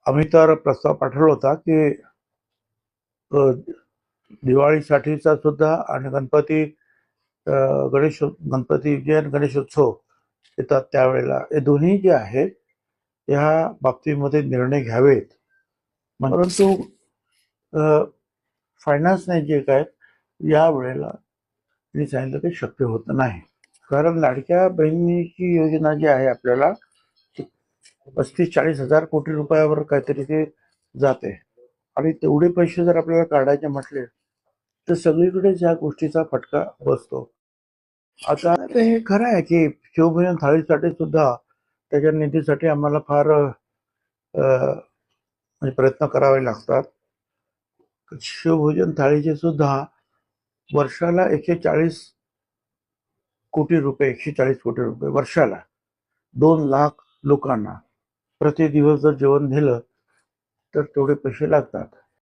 आम्ही तर प्रस्ताव पाठवला होता की अ, दिवाळीसाठीचा सुद्धा आणि गणपती विजयन गणेशोत्सव येतात त्यावेळेला हे दोन्ही जे आहेत या बाबतीमध्ये निर्णय घ्यावेत. परंतु फायनान्सने जे काय या वेळेला मी सांगितलं की शक्य होत नाही. कारण लाडक्या बहिणीची योजना जी आहे आपल्याला 35-40 हजार कोटी रुपयावर काहीतरी ते जाते आणि तेवढे पैसे जर आपल्याला काढायचे म्हटले तर सगळीकडेच या गोष्टीचा फटका बसतो. आता हे खरं आहे की शिवभोजन थाळीसाठी सुद्धा त्याच्या निधीसाठी आम्हाला फार म्हणजे प्रयत्न करावे लागतात. शिवभोजन थाळीचे सुद्धा वर्षाला 140 कोटी रुपये वर्षाला 2 लाख लोकांना प्रति दिवस जर जेवण दिलं तर तेवढे पैसे लागतात.